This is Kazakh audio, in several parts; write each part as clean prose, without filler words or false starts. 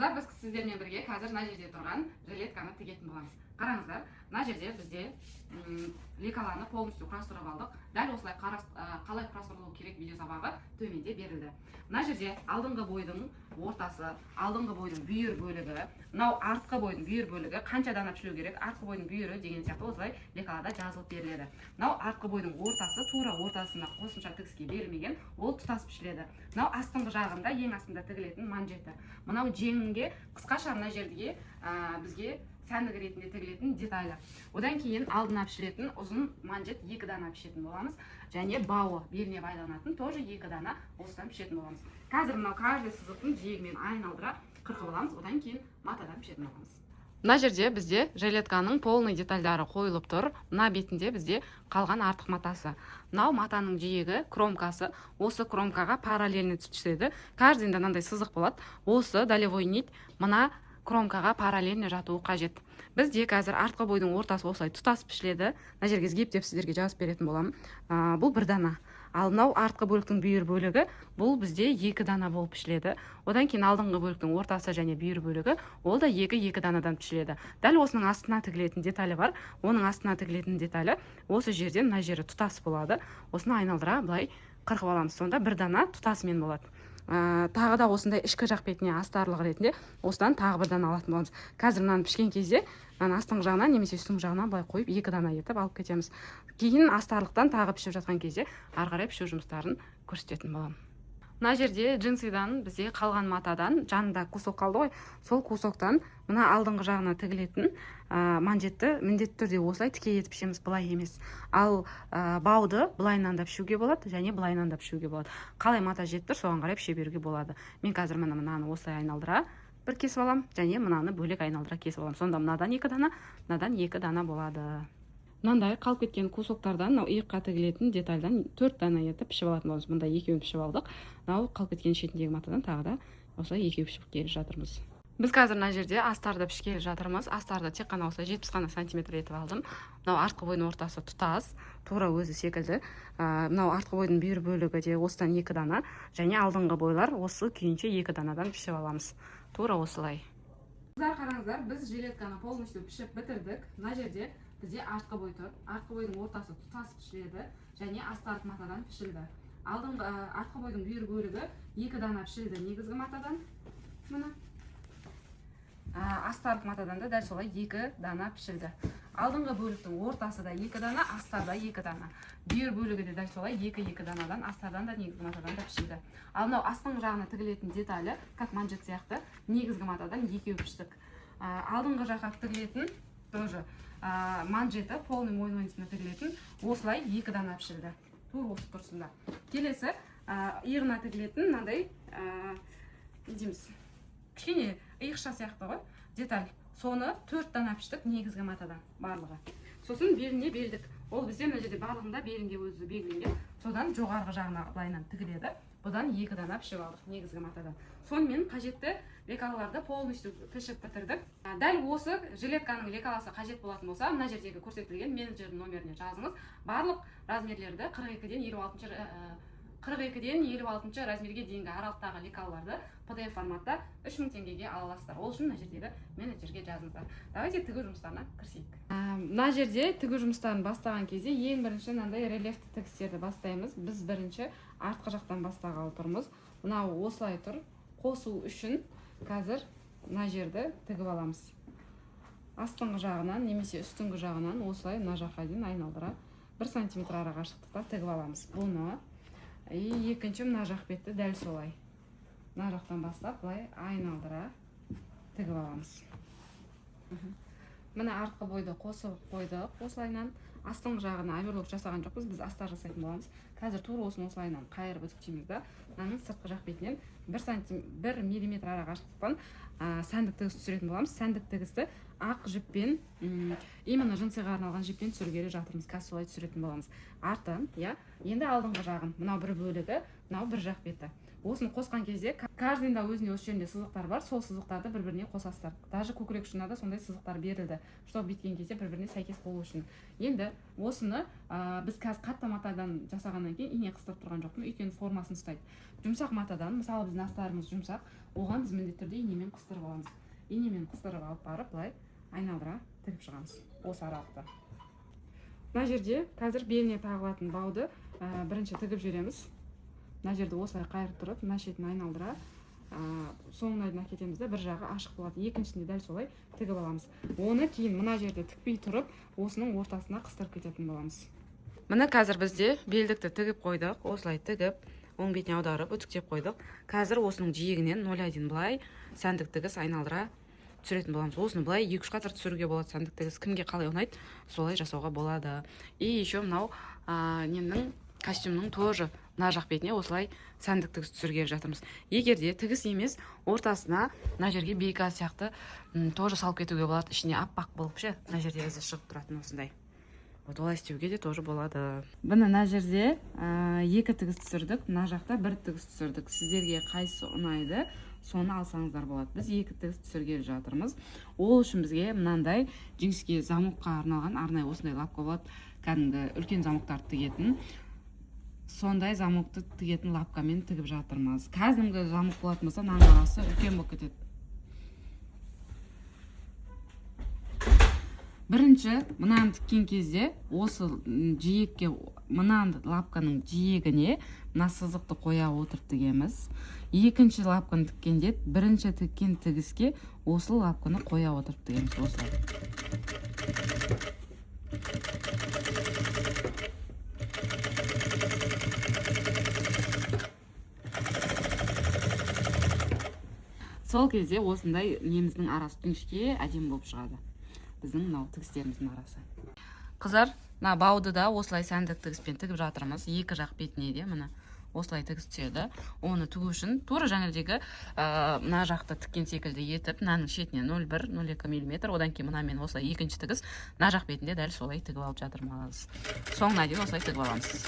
Қыздар, біз сіздермен бірге қазір мына жерде тұрған жилетканы тігетін боламыз. Қараңыздар, мына жерде бізде лекаланы полностью құрастырып алдық. Дәл осылай қалай құрастырылу керек видео сабағы төменде берілді. Мына жерде алдыңғы бойдың ортасы, алдыңғы бойдың бүйір бөлігі, мынау артқы бойдың бүйір бөлігі, қанша дана пішілу керек, артқы бойдың бүйірі деген сияқты осылай лекалада жазылып беріледі. Мынау артқы бойдың ортасы, тура ортасына қосымша тігіске берілмеген, ол тұтас пішіледі. Мынау астыңғы жағында, ең астында тігілетін манжеті. Мынау жеңге қысқаша мына жерге бізге сәндік ретінде тігілетін деталі. Одан кейін алдына пішілетін ұзын манжет 2 дана пішетін боламыз. Және бауы беліне байланатын тоже 2 дана осыдан пішетін боламыз. Қазір мынау каждый сызықтың жиегімен айналдыра қырқып аламыз. Одан кейін матадан пішетін боламыз. Мына жерде бізде жилетканың полный детальдары қойылып тұр. Мына бетінде бізде қалған артық матасы. Мынау матаның жиегі, кромкасы. Осы кромкаға параллельно түседі. Каждыйында мынандай сызық болады. Осы долевой нить мына кромкаға параллельно жатуы қажет. Бізде қазір артқы бойдың ортасы осылай тұтас пішіледі. Мына жерге ептеп сіздерге жазып беретін боламын. Бұл 1 дана. Ал мынау артқы бөліктің бүйір бөлігі, бұл бізде 2 дана болып пішіледі. Одан кейін алдыңғы бөліктің ортасы және бүйір бөлігі, ол да 2 данадан пішіледі. Дәл осының астына тігілетін деталі бар. Оның астына тігілетін деталі осы жерден мына жері тұтас болады. Осыны айналдыра былай қырқып аламыз. Сонда 1 дана тұтасымен болады. Тағы да осындай ішкі жақ бетіне астарлық ретінде осыдан тағы 1 дана алатын боламыз. Қазір мынаны пішкен кезде астыңғы жағынан немесе үстіңгі жағынан былай қойып 2 дана етіп алып кетеміз. Кейін астарлықтан тағы пішіп жатқан кезде ары қарай пішу жұмыстарын көрсететін боламын. Мына жерде джинсидан бізде қалған матадан жанында кусок қалды ғой, сол кусоктан мына алдыңғы жағына тігілетін манжетті міндетті түрде осылай тіке етіп пішеміз, былай емес. Ал бауды былайынан да пішуге болады және былайынан да пішуге болады. Қалай мата жетті, соған қарай піше беруге болады. Мен қазір мынаны осылай айналдыра бір кесіп алам және мынаны бөлек айналдыра кесіп алам. Сонда мынадан 2 дана, мынадан 2 дана болады. Мынандай қалып кеткен кусоктардан, иыққа тігілетін детальдан 4 дана етіп пішіп алатын боламыз. Мұнда 2-ін пішіп алдық. Мынау қалып кеткен шетіндегі матадан тағы да осылай 2 пішіп келе жатырмыз. Біз қазір мына жерде астарды пішкелі жатырмыз. Астарды тек қана осылай 70 ғана сантиметр етіп алдым. Мынау артқы бойдың ортасы тұтас, тура өзі секілді. Мынау артқы бойдың бүйір бөлігі де осыдан 2 дана, және алдыңғы бойлар осы күйінше 2 данадан пішіп аламыз. Тура осылай. Қыздар, қараңыздар, біз жилетканы полностью пішіп бітірдік. Мына жерде бізде артқы бой тұр. Артқы бойдың ортасы тұтас пішіледі және асты матадан пішілді. Алдыңғы артқы бойдың бүйір бөлігі 2 дана пішілді негізгі матадан. Мына асты матадан да дәл солай 2 дана пішілді. Алдыңғы бөліктің ортасы да 2 дана, астарда 2 дана. Бүйір бөлігі де дәл солай 2 данадан, астардан да негізгі матадан да пішілді. Ал мынау астыңғы жағына тігілетін деталі, как манжет сияқты, негізгі матадан 2 піштік. Алдыңғы жаққа тігілетін тоже манжеті, полный мойынсына тігілетін осылай 2 дана пішілді. Тур осы тұрсында. Келесі иығына тігілетін мынандай кішкене иықша сияқты ғой, деталь. Соны 4 дана піштік негізгі матадан барлығы. Сосын беліне белдік. Ол бізде мына жерде барлығында белінге өзі белгіленген. Содан жоғарғы жағына былайынан тігіледі. Бұдан 2 дана пішіп алдық негізгі матадан. Сонымен қажетті лекалаларды полностью пішіп бітірдік. Дәл осы жилетканың лекаласы қажет болатын болса, мына жердегі көрсетілген менеджердің номеріне жазыңыз. Барлық размерлерді 42-ден 56 размерге дейінгі аралықтағы лекалаларды PDF форматта 3000 теңгеге ала аласыздар. Ол үшін мына жердегі менеджерге жазыңыздар. Давайте тігу жұмыстарына кірісейік. Мына жерде тігу жұмыстарын бастаған кезде ең бірінші мынандай рельефті тігістерді бастаймыз. Біз бірінші артқы жақтан бастағалы тұрмыз. Мынау осылай тұр. Қосу үшін қазір мына жерді тігіп аламыз. Астыңғы жағынан немесе үстіңгі жағынан осылай мына жаққа дейін айналдыра 1 сантиметр ара қашықтықта тігіп аламыз. Бұны екінші мына жақ бетті дәл солай. Мына жақтан бастап былай айналдыра тігіп аламыз. Мына артқы бойды қосып қойдық. Осылайнан астыңғы жағына оверлок жасаған жоқпыз, біз астар жасайтын боламыз. Қазір тура осыны осылайнан қайырып үтіктейміз да, мынаның сыртқы жақ бетінен 1 миллиметр ара қашықтықтан сәндік тігіс түсіретін боламыз. Сәндік тігісті ақ жіппен, именно жынсыға арналған жіппен түсіргелі жатырмыз. Қазір солай түсіретін боламыз. Артын, енді алдыңғы жағын, мынау бір бөлігі, мынау бір жақ беті. Осыны қосқан кезде каждыйында өзіне осы жерінде сызықтар бар, сол сызықтарды бір-біріне қосасыздар. Даже көкірек ұшына да сондай сызықтар берілді, чтобы біткен кезде бір-біріне сәйкес болу үшін. Енді осыны біз қазір қатты матадан жасағаннан болғаннан кейін ине қыстырып тұрған жоқпын, өйткені формасын ұстайды. Жұмсақ матадан, мысалы біздің астарымыз жұмсақ, оған біз міндетті түрде инемен қыстырып аламыз. Инемен қыстырып алып барып, былай айналдыра тігіп шығамыз осы аралықта. Мына жерде қазір беліне тағылатын бауды бірінші тігіп жібереміз. Мына жерде осылай қайырып тұрып, мына шетін айналдыра соңына дейін әкетеміз де, бір жағы ашық болады. Екіншісінде дәл солай тігіп аламыз. Оны кейін мына жерде тікпей тұрып, осының ортасына қыстырып кететін боламыз. Міне қазір бізде белдікті тігіп қойдық, осылай тігіп, оң бетіне аударып, үтіктеп қойдық. Қазір осының жиегінен 0,1 былай сәндік тігіс айналдыра түсіретін боламыз. Осыны былай 2-3 қатар түсіруге болады. Сәндік тігіс кімге қалай ұнайды, солай жасауға болады. И еще мынау немнің костюмның тоже мына жақ бетіне осылай сәндік тігіс түсіргелі жатырмыз. Егер де тігіс емес, ортасына мына жерге бейка сияқты тоже салып кетуге болады. Ішіне аппақ болып ше, мына жерде ізі шығып тұратын осындай. Вот олай істеуге де тоже болады. Бұны мына жерде 2 тігіс түсірдік, мына жақта 1 тігіс түсірдік. Сіздерге қайсы ұнайды, соны алсаңыздар болады. Біз 2 тігіс түсіргелі жатырмыз. Ол үшін бізге мынандай жіңішке замокқа арналған арнайы осындай лапка болады. Кәдімгі үлкен замоктарды тігетін. Сондай замокты тігетін лапкамен тігіп жатырмыз. Кәдімгі замок болатын болса, мынаның арасы үлкен болып кетеді. Бірінші, мынаны тіккен кезде осы жиекке, мынаның лапканың жиегіне мына сызықты қоя отырып тігеміз. Екінші лапканы тіккенде, бірінші тіккен тігіске осы лапканы қоя отырып тігеміз. Осылай. Сол кезде осындай неміздің арасы жіңішке әдемі болып шығады. Біздің мынау тігістеріміздің арасы. Қыздар, мына бауды да осылай сәндік тігіспен тігіп жатырмыз. Екі жақ бетіне де мына осылай тігіс түседі. Оны тігу үшін тура жаңылдегі мына жақты тіккен секілді етіп, мынаның шетіне 0,1-0,2 мм, одан кейін мынамен осылай екінші тігіс, мына жақ бетінде дәл солай тігіп алып жатырмыз. Соңына дейін осылай тігіп аламыз.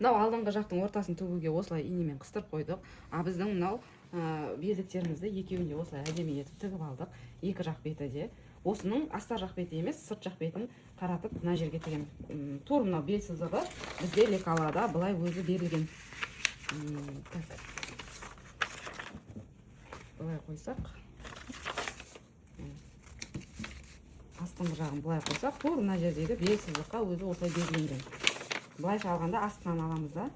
Мынау алдыңғы жақтың ортасын тігуге осылай инемен қыстырып қойдық. Біздің мынау белдіктерімізді екеуінде осылай әдемі етіп тігіп алдық. Екі жақ беті де. Осының астар жақ беті емес, сырт жақ бетін қаратып мына жерге тігеміз. Тур мынау бел сызығы бізде лекалада былай өзі берілген. Былай қойсақ. Астыңғы жағын былай қойсақ, тур мына жердегі бел сызыққа өзі осылай белгіленген. Былайша алғанда астынан аламыз да,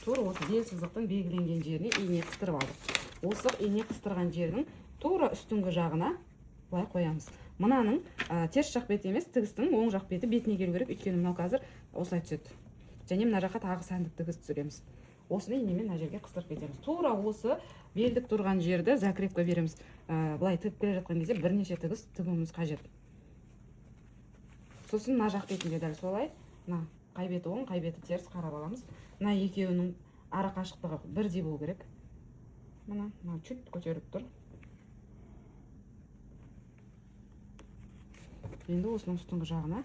тура осы бел сызықтың белгіленген жеріне ине қыстырып алдық. Осы ине қыстырған жердің тура үстіңгі жағына былай қоямыз. Мынаның теріс жақ беті емес, тігістің оң жақ беті бетіне келу керек, өйткені мынау қазір осылай түседі. Және мына жаққа тағы сәндік тігіс түсіреміз. Осыны инемен мына жерге қыстырып кетеміз. Тура осы белдік тұрған жерді закрепка береміз. Былай тігіп келе жатқан кезде бірнеше тігіс тігуіміз қажет. Сосын мына жақ бетінде дәл солай, мына қай беті оң, қай беті теріс қарап аламыз. Мына екеуінің ара қашықтығы бірдей болу керек. Мына чуть көтеріп тұр. Енді осының үстіңгі жағына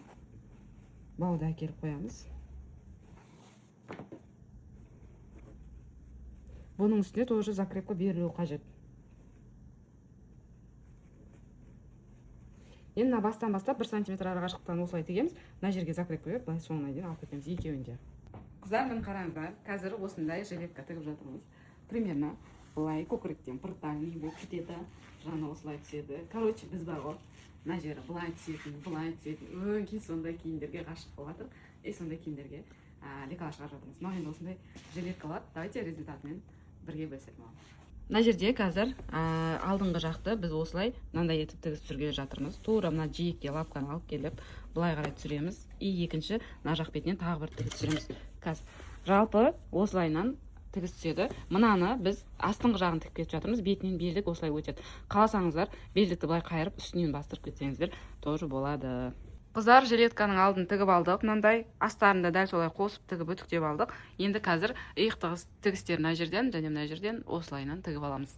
бауды әкеліп қоямыз. Бұның үстіне тоже закрепка берілуі қажет. Енді бастан бастап 1 см ара қашықтықтан осылай тігеміз. Мына жерге закрепка беріп, былай соңына дейін алып кетеміз екеуінде. Қыздар, міне қараңыздар, қазір осындай жилетка тігіп жатырмыз. Примерно былай көкіректен пыртальный болып кетеді, жаны осылай түседі. Короче, біз бар ғой, мына жері былай түсетін, былай түсетін. Өңкей сондай киімдерге ғашық болып жатыр. Сондай киімдерге лекала шығарып жатырмыз. Мынау енді осындай жилеткалар. Давайте результатымен бірге бөлісетін боламыз. Мына жерде қазір алдыңғы жақты біз осылай мынандай етіп тігіс түсіргелі жатырмыз. Тура мына жиекке лапканы алып келіп, былай қарай түсіреміз. И екінші мына жақ бетінен тағы бір тігіс түсіреміз. Қазір жалпы осылайнан тігіс түседі. Мынаны біз астыңғы жағын тігіп кетіп жатырмыз. Бетінен белдік осылай өтеді. Қаласаңыздар, белдікті былай қайырып, үстінен бастырып кетсеңіздер, тоже болады. Қыздар, жилетканың алдын тігіп алдық. Мынандай астарында дәл солай қосып тігіп үтіктеп алдық. Енді қазір иық тігістер мына жерден және мына жерден осылайынан тігіп аламыз.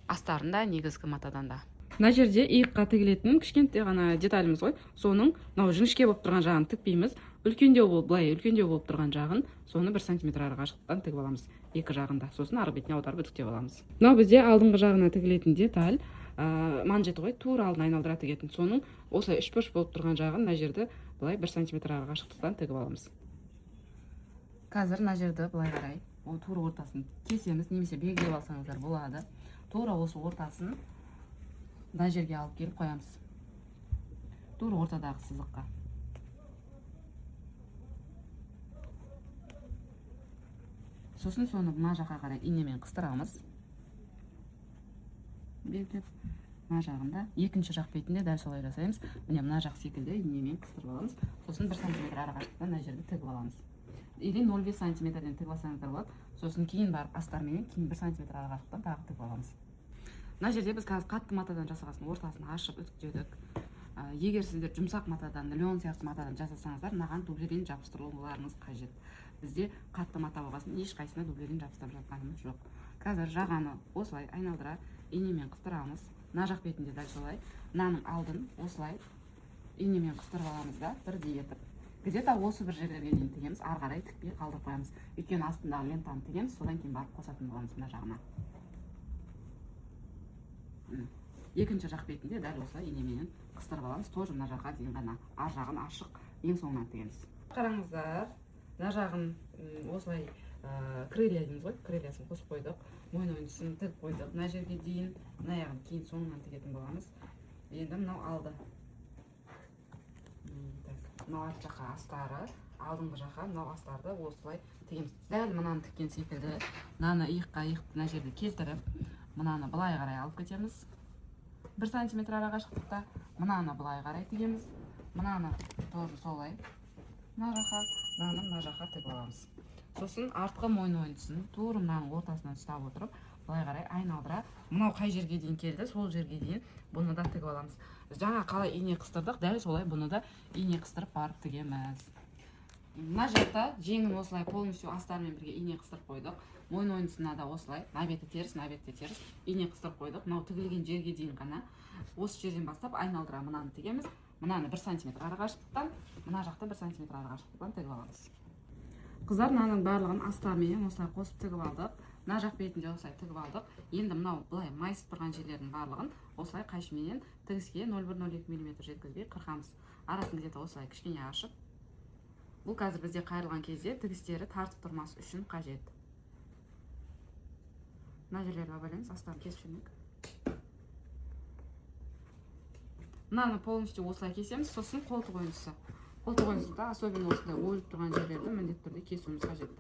Астарында, негізгі матадан да. Мына жерде иыққа тігілетін кішкентай ғана деталіміз ғой. Соның мынау жіңішке болып тұрған жағын тікпейміз. Үлкендеу болып, былай үлкендеу болып тұрған жағын, соны 1 см ара қашықтықтан тігіп аламыз. Екі жағында. Сосын арғы бетіне аударып үтіктеп аламыз. Мынау бізде алдыңғы жағына тігілетін деталь. Манжеті ғой, тура алдын айналдыра тігетін. Соның осылай 3 бұрыш болып тұрған жағын мына жерді былай 1 см ара қашықтықтан тігіп аламыз. Қазір мына жерді былай қарай, тура ортасын кесеміз, немесе белгілеп алсаңыздар болады. Тура осы ортасын мына жерге алып келіп қоямыз. Тура ортадағы сызыққа. Сосын соны мына жаққа қарай инемен қыстырамыз. Белгілеп, мына жағында екінші жақ бетінде дәл солай жасаймыз. Міне мына жақ секілді инемен қыстырып аламыз. Сосын 1 см арақашықтықтан мына жерді тігіп аламыз. Или 0,5 см-ден тігіп алсаңыздар болады. Сосын кейін барып астарменен кейін 1 см арақашықтықтан тағы тігіп аламыз. Мына жерде біз қазір қатты матадан жасағасын ортасын ашып үтіктедік. Егер сіздер жұмсақ матадан, лен сияқты матадан жасасаңыздар, мынаған дублерин жабыстыруларыңыз қажет. Бізде қатты мата болғасын ешқайсына дублерин жабыстырып жатқанымыз жоқ. Қазір жағаны осылай айналдыра инемен қыстырамыз. Мына жақ бетінде дәл солай. Мынаның алдын осылай инемен қыстырып аламыз да, бірдей етіп. Где-то осы бір жерлерге дейін тігеміз, ары қарай тікпей қалдырып қоямыз. Өйткені астындағы лентаны тігеміз, содан кейін барып қосатын боламыз мына жағына. Екінші жақ бетінде дәл осылай инемен қыстырып аламыз. Тоже мына жаққа дейін ғана. Ар жағын ашық, ең соңынан тігеміз. Қараңыздар, мына жағын осылай крылья дейміз ғой, крыльясын қосып қойдық. Мойын ойынысын тігіп қойдық. Мына жерге дейін, мына жағын кейін соңынан тігетін боламыз. Енді мынау алды. Мынау арт жаққа астары, алдыңғы жаққа мынау астарды осылай тігеміз. Дәл мынаны тіккен секілді, мынаны иыққа иықты мына жерді келтіріп, мынаны былай қарай алып кетеміз. 1 см арақашықтықта, мынаны былай қарай тігеміз. Мынаны тоже солай. Мына жаққа тігіп аламыз. Сосын артқы мойын ойынысын тура мынаның ортасынан ұстап отырып, былай қарай айналдыра. Мынау қай жерге дейін келді, сол жерге дейін бұны да тігіп аламыз. Жаңа қалай ине қыстырдық, дәл солай бұны да ине қыстырып барып тігеміз. Мына жақта жеңін осылай полностью астармен бірге ине қыстырып қойдық. Мойын ойынысына да осылай, мына беті теріс, мына беті теріс ине қыстырып қойдық. Мынау тігілген жерге дейін ғана осы жерден бастап айналдыра мынаны тігеміз. Мынаны 1 см арақашықтықтан, мына жақта 1 см арақашықтықтан тігіп аламыз. Қыздар, мынаның барлығын астармен осылай қосып тігіп алдық. Мына жақ бетінде осылай тігіп алдық. Енді мынау былай майысып тұрған жерлердің барлығын осылай қайшымен тігіске 0,1-0,2 мм жеткізбей қырқамыз. Арасын где-то осылай кішкене ашып. Бұл қазір бізде қайырылған кезде тігістері тартып тұрмас үшін қажет. Мына жерлерді байлаймыз, астарын кесіп жүрмек. Мынаны полностью осылай кесеміз, сосын қолтық ойынысы. Қолтық ойынысында особенно осылай ойылып тұрған жерлерді міндетті түрде кесуіміз қажет.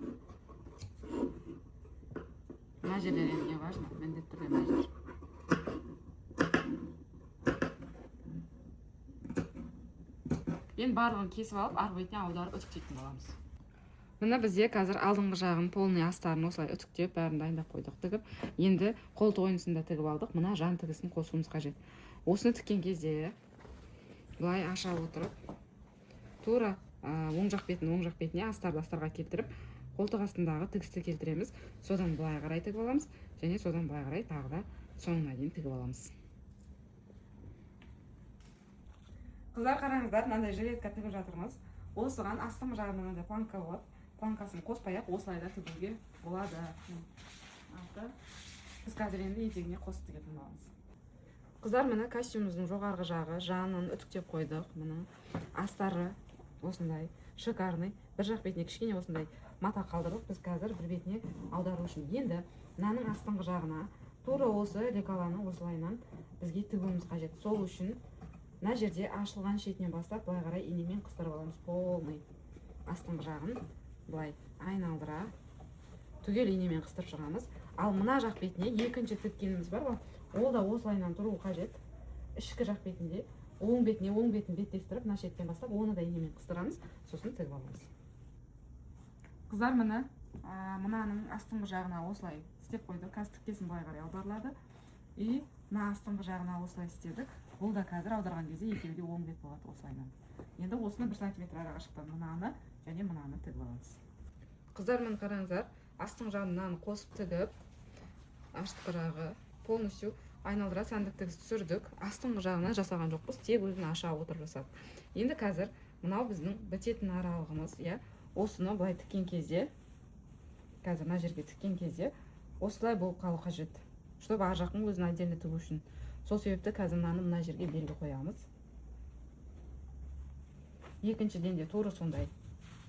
Мына жерлер не важно, міндетті түрде мына жер. Енді барлығын кесіп алып, арғы бетіне аударып үтіктейтін боламыз. Мына бізде қазір алдыңғы жағын полный астарын осылай үтіктеп, бәрін дайындап қойдық тігіп. Енді қолтық ойынысын да тігіп алдық. Мына жан тігісін қосуымыз қажет. Осыны тіккен кезде былай аша отырып, тура оң жақ бетіне астарға келтіріп, қолтық астындағы тігісті келтіреміз. Содан былай қарай тігіп аламыз, және содан былай қарай тағы да соңына дейін тігіп аламыз. Қыздар, қараңыздар, мынандай жилетка тігіп жатырмыз. Осыған астыңғы жағында мынандай планка болады. Планкасын қоспай-ақ осылай да тігуге болады. Біз қазір енді етегіне қосып тігетін боламыз. Қыздар, мына костюмымыздың жоғарғы жағы жанын үтіктеп қойдық. Мына астары осындай шикарный. Бір жақ бетіне кішкене осындай мата қалдырып, біз қазір бір бетіне аудару үшін. Енді мынаның астыңғы жағына тура осы лекаланы осылайынан бізге тігуіміз қажет. Сол үшін мына жерде ашылған шетінен бастап былай қарай инемен қыстырып аламыз. Полный астыңғы жағын былай айналдыра түгел инемен қыстырып шығамыз. Ал мына жақ бетіне екінші тіккеніміз бар ғой, ол да осылайынан тұру қажет. Ішкі жақ бетінде оң бетін беттестіріп, мына шеттен бастап оны да инемен қыстырамыз, сосын тігіп аламыз. Қыздар, мынаның астыңғы жағына осылай істеп қойдық. Қазір тіккесін былай қарай аударылады. И мына астыңғы жағына осылай істедік. Бұл да қазір аударған кезде екеуі де оң бет болады осылайынан. Енді осыны 1 см арақашықтан мынаны және мынаны тігіп аламыз. Қыздар, міне қараңыздар, астың жағын мынаны қосып тігіп, аштық жағы полностью айналдыра сәндік тігіс түсірдік. Астыңғы жағына жасаған жоқпыз, тек өзін аша отырып жасадық. Енді қазір мынау біздің бітетін аралығымыз, осыны былай тіккен кезде, қазір мына жерге тіккен кезде осылай болып қалу қажет, чтобы ар жағын өзін отдельно тігу үшін. Сол себепті қазір мына жерге белгі қоямыз. Екіншіден де тура сондай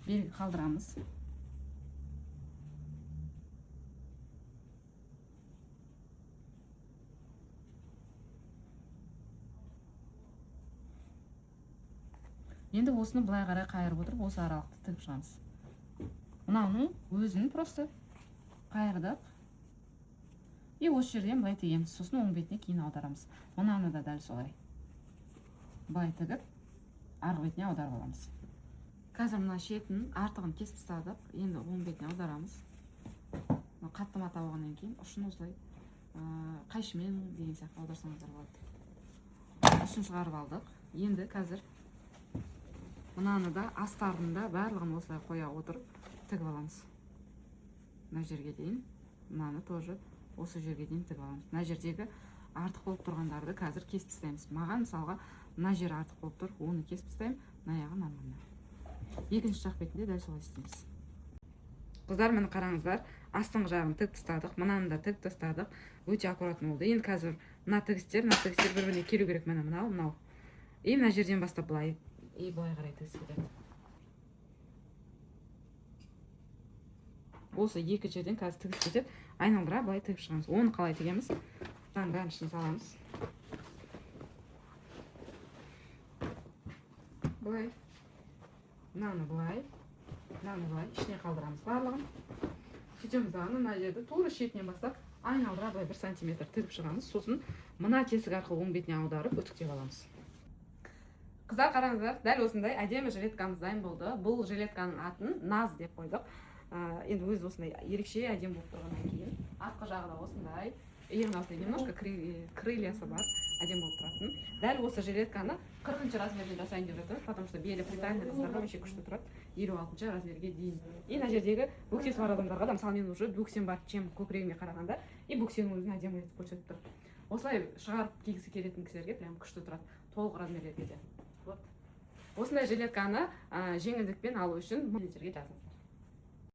белгі қалдырамыз. Енді осыны былай қарай қайырып отырып осы аралықты тігіп шығамыз. Мынауның өзін просто қайырдық. И осы жерден былай тігеміз. Сосын оң бетіне кейін аударамыз. Мынаны да дәл солай. Былай тігіп, арғы бетіне аударып аламыз. Қазір мына шетін артығын кесіп тастадық. Енді оң бетіне аударамыз. Қатты мата болғаннан кейін ұшын осылай қайшымен деген сияқты аударсаңыздар болады. Ұшын шығарып алдық. Енді қазір мынаны да астарын да барлығын осылай қоя отырып тігіп аламыз. Мына жерге дейін, мынаны тоже осы жерге дейін тігіп аламыз. Мына жердегі артық болып тұрғандарды қазір кесіп тастаймыз. Маған мысалға мына жері артық болып тұр, оны кесіп тастаймын, мына аяғы нормально. Екінші жақ бетінде дәл солай істейміз. Қыздар, міне қараңыздар, астыңғы жағын тігіп тастадық, мынаны да тігіп тастадық. Өте аккуратны болды. Енді қазір мына тігістер бір-біріне келу керек. Мынау. И мына жерден бастап былай. И былай қарай тігіс кетеді. Осы екі жерден қазір тігіс кетеді. Айналдыра былай тігіп шығамыз. Оны қалай тігеміз? Мынаның бәрін ішіне саламыз. Былай. Мынаны былай. Ішіне қалдырамыз барлығын. Сөйтеміз дағы мына жерді тура шетінен бастап айналдыра былай 1 сантиметр тігіп шығамыз. Сосын мына тесік арқылы оң бетіне аударып үтіктеп аламыз. Қыздар, қараңыздар, дәл осындай әдемі жилеткамыз дайын болды. Бұл жилетканың атын Наз деп қойдық. Енді өзі осындай ерекше әдемі болып тұрғаннан кейін артқы жағы да осындай иығын алты немножко крыльясы бар, әдемі болып тұратын. Дәл осы жилетканы 40-ші размерде жасайын деп жатырмыз, потому что белі притальный қыздарға өте күшті тұрады, 56-ші размерге дейін. И мына жердегі бөксесі бар адамдарға да, мысалы мен уже бөксем бар, чем көкірегіме қарағанда, и бөксенің өзін әдемі етіп көрсетіп тұр. Осылай шығарып кигісі келетін кісілерге прям күшті тұрады, толық размерлерге де. Осындай жилетканы жеңілдікпен алу үшін менеджерге жазыңыздар.